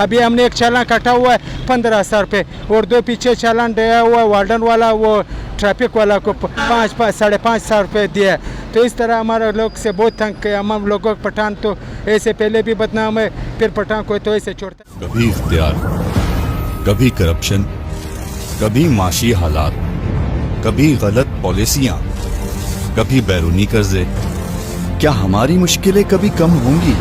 अभी हमने एक चालान काटा हुआ है 15,000 रुपये और 2 पीछे चालान दिया हुआ है वार्डन वाला, वो ट्रैफिक वाला को 5-5 5,500 रुपये दिया है। तो इस तरह हमारे लोग से बहुत तंग किया। हम लोगों को पठान तो ऐसे पहले भी बदनाम है, फिर पठान को तो ऐसे छोड़ता है। कभी इख्तियार, कभी करप्शन, कभी माशी हालात, कभी गलत पॉलिसियां, कभी बैरूनी कर्जे। क्या हमारी मुश्किलें कभी कम होंगी?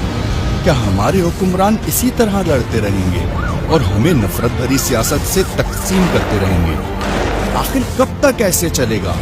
क्या हमारे हुक्मरान इसी तरह लड़ते रहेंगे और हमें नफरत भरी सियासत से तकसीम करते रहेंगे? आखिर कब तक ऐसे चलेगा?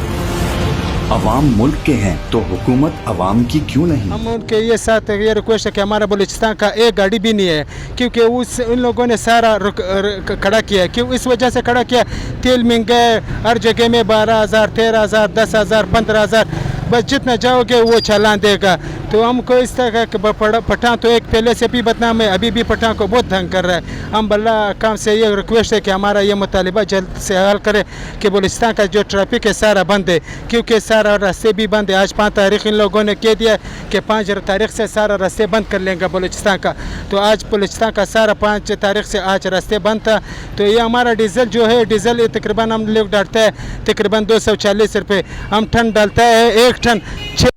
अवाम मुल्क के हैं तो हुकूमत अवाम की क्यों नहीं? हम उनके ये साथ ये रिक्वेस्ट है कि हमारा बलूचिस्तान का एक गाड़ी भी नहीं है, क्योंकि उन लोगों ने सारा खड़ा किया है। क्यों? इस वजह से खड़ा किया, तेल महंगा है, हर जगह में 12,000 13,000 10,000 15,000, बस जितना जाओगे वो चालान देगा। तो हमको इस तरह का पठान तो एक पहले से भी बदनाम है, अभी भी पठान को बहुत तंग कर रहा है। हम बल्ला काम से ये रिक्वेस्ट है कि हमारा ये मुतालिबा जल्द से हल करे कि बलूचिस्तान का जो ट्रैफिक है सारा बंद है, क्योंकि सारा रास्ते भी बंद है। आज 5 तारीख इन लोगों ने कह दिया कि 5 तारीख से सारा रास्ते बंद कर लेंगे बलूचिस्तान का। तो आज बलूचिस्तान का सारा 5 तारीख से आज रास्ते बंद था। तो ये हमारा डीजल जो है, डीजल तकरीबन हम लोग डालते हैं तकरीबन 240 रुपये, हम टन डालता है 1 टन 6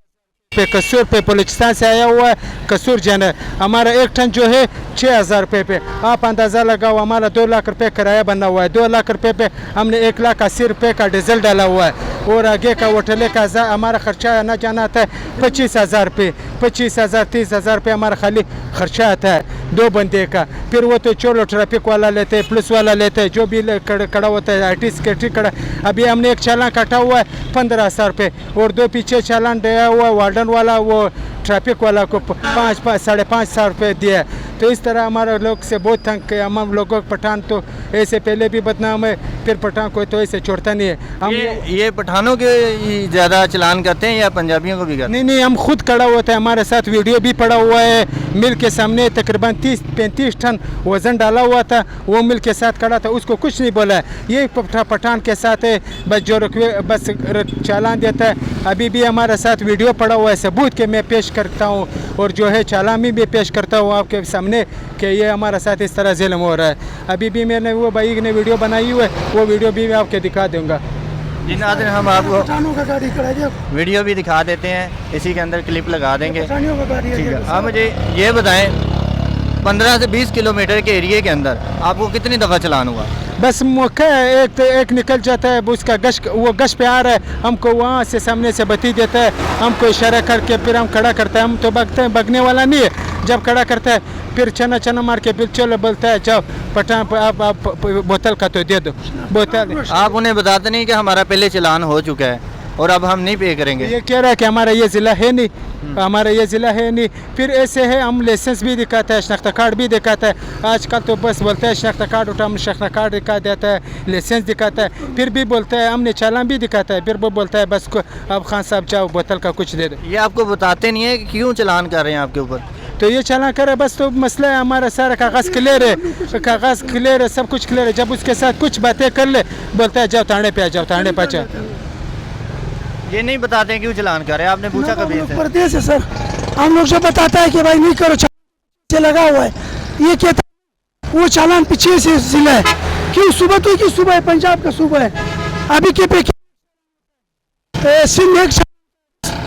पे कसूर पे बलूचिस्तान से आया हुआ है कसूर जाना। हमारा 1 टन जो है 6,000 रुपये पे। आप अंदाज़ा लगाओ, हमारा 2 लाख रुपये किराया बना हुआ है। 2 लाख रुपये पे हमने 1,80,000 रुपये का डीजल डाला हुआ है और आगे का होटल का हमारा खर्चा आना जाना आता है 25,000 रुपये, 25,000 30,000 रुपये हमारा खाली खर्चा आता है 2 बंदे का। फिर वो तो चलो ट्रैफिक वाला लेते हैं, पुलिस वाला लेते हैं, जो भी खड़ा होता है IT सेक्रेटरी खड़ा। अभी हमने एक चालान काटा हुआ है 15,000 रुपये और 2 पीछे चालान दिया हुआ है वार्डन वाला, वो ट्रैफिक वाला को 5-5 5,500 रुपये दिया है। तो इस तरह हमारे लोग से बहुत तंग किया। हम लोगों को पठान तो ऐसे पहले भी बदनाम है, फिर पठान को तो ऐसे छोड़ता नहीं है। हम ये पठानों के ज़्यादा चलान करते हैं या पंजाबियों को भी करते हैं? नहीं, हम खुद खड़ा होता है, हमारे साथ वीडियो भी पड़ा हुआ है। मिल के सामने तकरीबन 30-35 टन वज़न डाला हुआ था, वो मिल के साथ खड़ा था, उसको कुछ नहीं बोला है। ये पठान के साथ है, बस जो बस चालान देता है। अभी भी हमारे साथ वीडियो पड़ा हुआ है, सबूत के मैं पेश करता हूँ और जो है चालान भी पेश करता हूँ आपके सामने कि ये हमारा साथ इस तरह जुल्म हो रहा है। अभी भी मैंने वो भाई ने वीडियो बनाई हुई है, वो वीडियो भी मैं आपके दिखा दूँगा। जी नाज़रीन, हम आपको वीडियो भी दिखा देते हैं, इसी के अंदर क्लिप लगा देंगे। ठीक है, आप मुझे ये बताएं 15 से 20 किलोमीटर के एरिए के अंदर आपको कितनी दफ़ा चलान हुआ? बस मौका है, एक निकल जाता है, उसका वो गश पे आ रहा है, हमको वहाँ से सामने से बत्ती देता है, हमको इशारा करके फिर हम खड़ा करता है। हम तो भागते हैं, भागने वाला नहीं है। जब खड़ा करता है फिर चना मार के फिर चलो बोलता है जाओ पठान आप बोतल का तो दे दो बोतल। आप उन्हें बताते नहीं कि हमारा पहले चलान हो चुका है और अब हम नहीं पे करेंगे? ये कह रहा है कि हमारा ये ज़िला है नहीं, हमारा ये ज़िला है नहीं। फिर ऐसे है, हम लाइसेंस भी दिखाता है, शनाख्ता कार्ड भी दिखाता है। आजकल तो बस बोलता है शनाख्ता कार्ड उठा, हम शनाख्ता कार्ड दिखा देता है, लाइसेंस दिखाता है, फिर भी बोलता है हमने चालान भी दिखाता है, फिर वो बोलता है बस अब खान साहब जाओ बोतल का कुछ दे दो। ये आपको बताते नहीं है कि क्यों चलान कर रहे हैं आपके ऊपर? तो ये चालान करे बस, तो मसला है हमारा सारा कागज़ क्लियर है, कागज़ क्लियर है, सब कुछ क्लियर है। जब उसके साथ कुछ बातें कर ले बोलता है जाओ थाने पे आ जाओ, थाने पे जाओ। ये नहीं बताते हैं क्यों चलान कर रहे हैं? आपने पूछा कभी? परदेश है सर, हम लोग जो बताता है कि भाई नहीं करो, चालान लगा हुआ है, ये कहता है वो चालान पीछे से जिला है। क्यों? सुबह तो की सुबह है, पंजाब का सुबह है। अभी के पे सिंध एक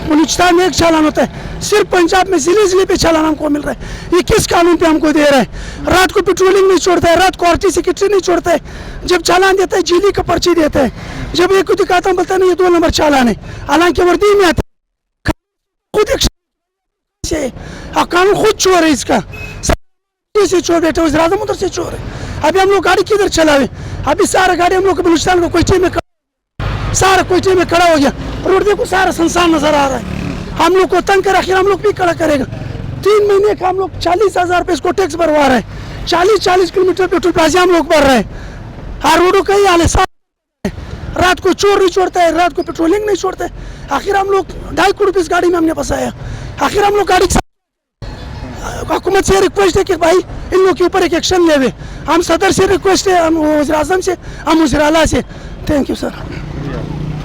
बलूचिस्तान में एक चालान होता है, सिर्फ पंजाब में जिले पे चालान हमको मिल रहा है। ये किस कानून पे हमको दे रहा है? रात को पेट्रोलिंग नहीं छोड़ता है, रात को RT सेक्रेटरी नहीं छोड़ता है, जब चालान देता है जीली का पर्ची देता है। जब एक को दिखाता हूँ बोलता नहीं ये 2 नंबर चालान है, हालांकि वर्दी में आता है। खुद कानून खुद चोर है, इसका से चोर बैठे उस राजा उधर से चोर है। अभी हम लोग गाड़ी किधर चलावे? अभी सारा गाड़ी हम लोग बलूचिस्तान को कोयटे में सारा कोयटे में खड़ा हो गया, रोड देखो सारा संसार नजर आ रहा है। हम लोग को तंग कर आखिर हम लोग भी खड़ा करेगा। 3 महीने का हम लोग 40,000 रुपये इसको टैक्स भरवा रहे हैं, 40 किलोमीटर पेट्रोल प्लाजा हम लोग भर रहे हैं। हर रोडों का ही हाल है, रात को चोर नहीं छोड़ता है, रात को पेट्रोलिंग नहीं छोड़ता है। आखिर हम लोग 2.5 करोड़ रुपये इस गाड़ी में हमने फंसाया। आखिर हम लोग गाड़ी हुकूमत से रिक्वेस्ट है कि भाई इन लोग के ऊपर एक एक्शन लेवे। हम सदर से रिक्वेस्ट है, हम वज़ीर आज़म से, हम वज़ीर आला से। Thank you sir.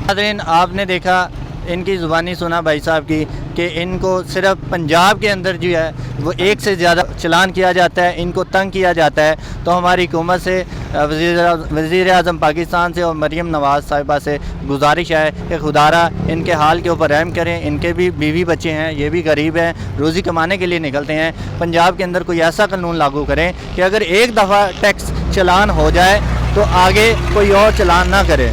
नाज़रीन, आपने देखा, इनकी ज़ुबानी सुना भाई साहब की कि इनको सिर्फ पंजाब के अंदर जो है वो 1 से ज़्यादा चलान किया जाता है, इनको तंग किया जाता है, तो हमारी हुकूमत से वज़ीर आज़म पाकिस्तान से और मरीम नवाज़ साहिबा से गुजारिश है कि खुदारा इनके हाल के ऊपर रहम करें। इनके भी बीवी बच्चे हैं, ये भी गरीब हैं, रोज़ी कमाने के लिए निकलते हैं। पंजाब के अंदर कोई ऐसा कानून लागू करें कि अगर एक दफ़ा टैक्स चलान हो जाए तो आगे कोई और चलान ना करे।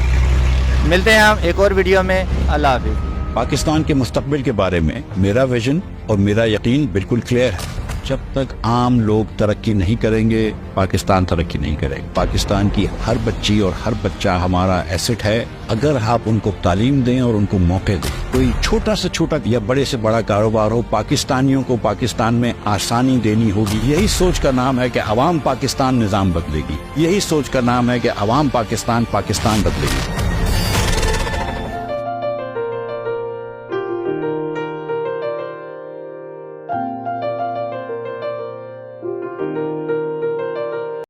मिलते हैं हम एक और वीडियो में। अल्लाह हाफ़िज़। पाकिस्तान के मुस्तकबिल के बारे में मेरा विजन और मेरा यकीन बिल्कुल क्लियर है। जब तक आम लोग तरक्की नहीं करेंगे, पाकिस्तान तरक्की नहीं करेगा। पाकिस्तान की हर बच्ची और हर बच्चा हमारा एसेट है। अगर आप उनको तालीम दें और उनको मौके दें, कोई छोटा से छोटा या बड़े से बड़ा कारोबार हो, पाकिस्तानियों को पाकिस्तान में आसानी देनी होगी। यही सोच का नाम है कि अवाम पाकिस्तान निज़ाम बदलेगी। यही सोच का नाम है कि अवाम पाकिस्तान बदलेगी।